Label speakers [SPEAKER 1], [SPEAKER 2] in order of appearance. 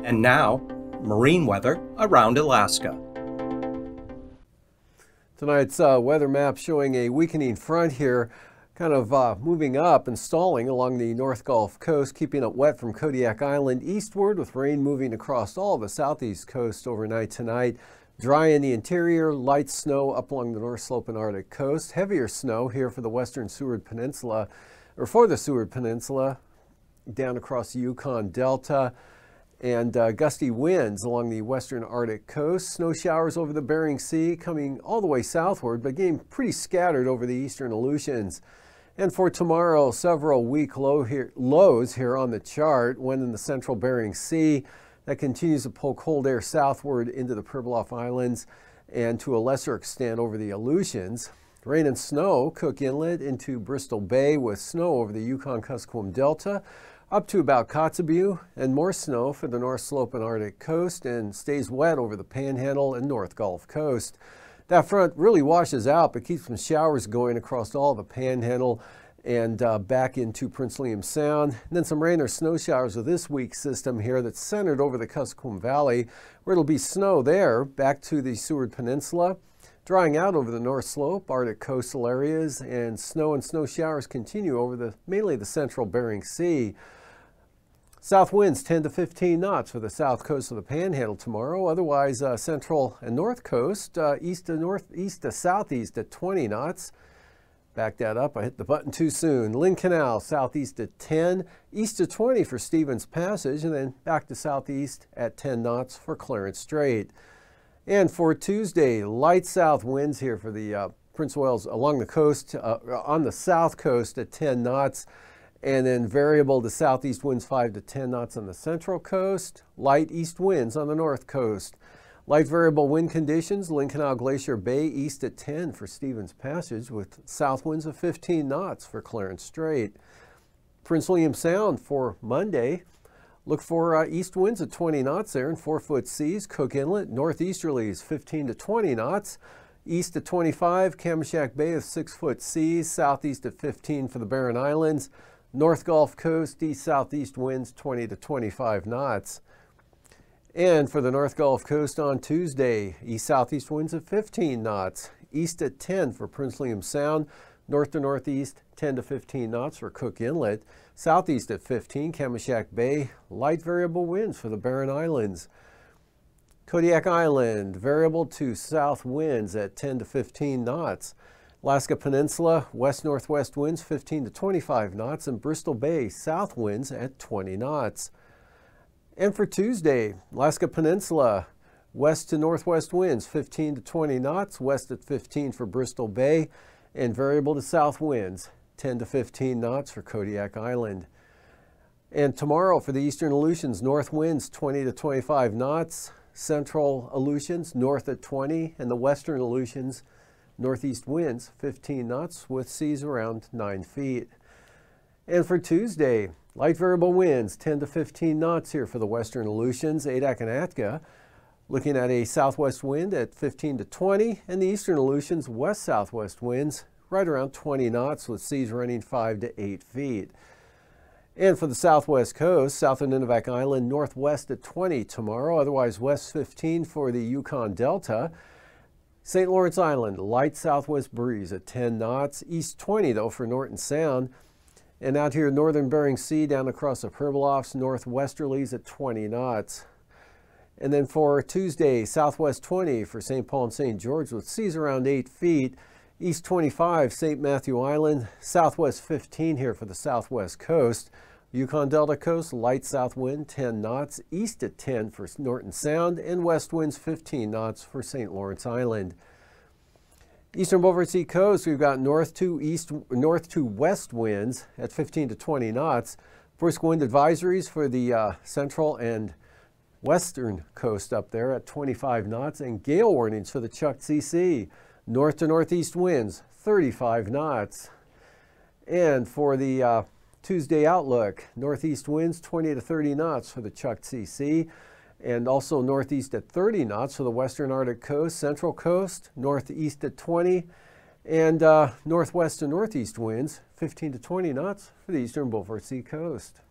[SPEAKER 1] And now, marine weather around Alaska.
[SPEAKER 2] Tonight's weather map showing a weakening front here, kind of moving up and stalling along the North Gulf Coast, keeping it wet from Kodiak Island eastward, with rain moving across all the southeast coast overnight tonight. Dry in the interior, light snow up along the North Slope and Arctic coast. Heavier snow here for the western Seward Peninsula, or for the Seward Peninsula, down across the Yukon Delta. And gusty winds along the western Arctic coast. Snow showers over the Bering Sea coming all the way southward, but getting pretty scattered over the eastern Aleutians. And for tomorrow, several weak lows here on the chart. One in the central Bering Sea that continues to pull cold air southward into the Pribilof Islands and to a lesser extent over the Aleutians. Rain and snow, Cook Inlet into Bristol Bay, with snow over the Yukon-Kuskokwim Delta up to about Kotzebue, and more snow for the North Slope and Arctic coast, and stays wet over the Panhandle and North Gulf Coast. That front really washes out, but keeps some showers going across all the Panhandle and back into Prince William Sound. And then some rain or snow showers with this weak system here that's centered over the Kuskokwim Valley, where it'll be snow there, back to the Seward Peninsula. Drying out over the North Slope, Arctic coastal areas, and snow showers continue over mainly the central Bering Sea. South winds 10 to 15 knots for the south coast of the Panhandle tomorrow. Otherwise, central and north coast, east to southeast at 20 knots. Back that up, I hit the button too soon. Lynn Canal, southeast at 10, east to 20 for Stevens Passage, and then back to southeast at 10 knots for Clarence Strait. And for Tuesday, light south winds here for the Prince of Wales along the coast, on the south coast at 10 knots. And then variable to southeast winds 5 to 10 knots on the central coast. Light east winds on the north coast. Light variable wind conditions, Lynn Canal Glacier Bay east at 10 for Stevens Passage, with south winds of 15 knots for Clarence Strait. Prince William Sound for Monday. Look for east winds at 20 knots there and 4-foot seas. Cook Inlet, northeasterlies 15 to 20 knots. East at 25, Kamishak Bay with 6-foot seas. Southeast at 15 for the Barren Islands. North Gulf Coast, east-southeast winds 20 to 25 knots. And for the North Gulf Coast on Tuesday, east-southeast winds at 15 knots. East at 10 for Prince William Sound. North to northeast, 10 to 15 knots for Cook Inlet. Southeast at 15, Kamishak Bay. Light variable winds for the Barren Islands. Kodiak Island, variable to south winds at 10 to 15 knots. Alaska Peninsula, west-northwest winds 15 to 25 knots, and Bristol Bay, south winds at 20 knots. And for Tuesday, Alaska Peninsula, west to northwest winds 15 to 20 knots, west at 15 for Bristol Bay, and variable to south winds 10 to 15 knots for Kodiak Island. And tomorrow for the eastern Aleutians, north winds 20 to 25 knots, central Aleutians north at 20, and the western Aleutians northeast winds 15 knots with seas around 9 feet. And for Tuesday, light variable winds 10 to 15 knots here for the western Aleutians, Adak and Atka. Looking at a southwest wind at 15 to 20, and the eastern Aleutians west-southwest winds right around 20 knots with seas running 5 to 8 feet. And for the southwest coast, south of Nunivak Island, northwest at 20 tomorrow, otherwise west 15 for the Yukon Delta. St. Lawrence Island, light southwest breeze at 10 knots, east 20 though for Norton Sound. And out here northern Bering Sea down across the Pribilofs, northwesterlies at 20 knots. And then for Tuesday, southwest 20 for St. Paul and St. George with seas around 8 feet. East 25, St. Matthew Island, southwest 15 here for the southwest coast. Yukon Delta coast, light south wind 10 knots, east at 10 for Norton Sound, and west winds 15 knots for St. Lawrence Island. Eastern Beaufort Sea coast, we've got north to west winds at 15 to 20 knots. Brisk wind advisories for the central and western coast up there at 25 knots, and gale warnings for the Chukchi Sea. North to northeast winds 35 knots. And for the Tuesday outlook, northeast winds 20 to 30 knots for the Chukchi Sea, and also northeast at 30 knots for the western Arctic coast, central coast, northeast at 20, and northwest to northeast winds 15 to 20 knots for the eastern Beaufort Sea coast.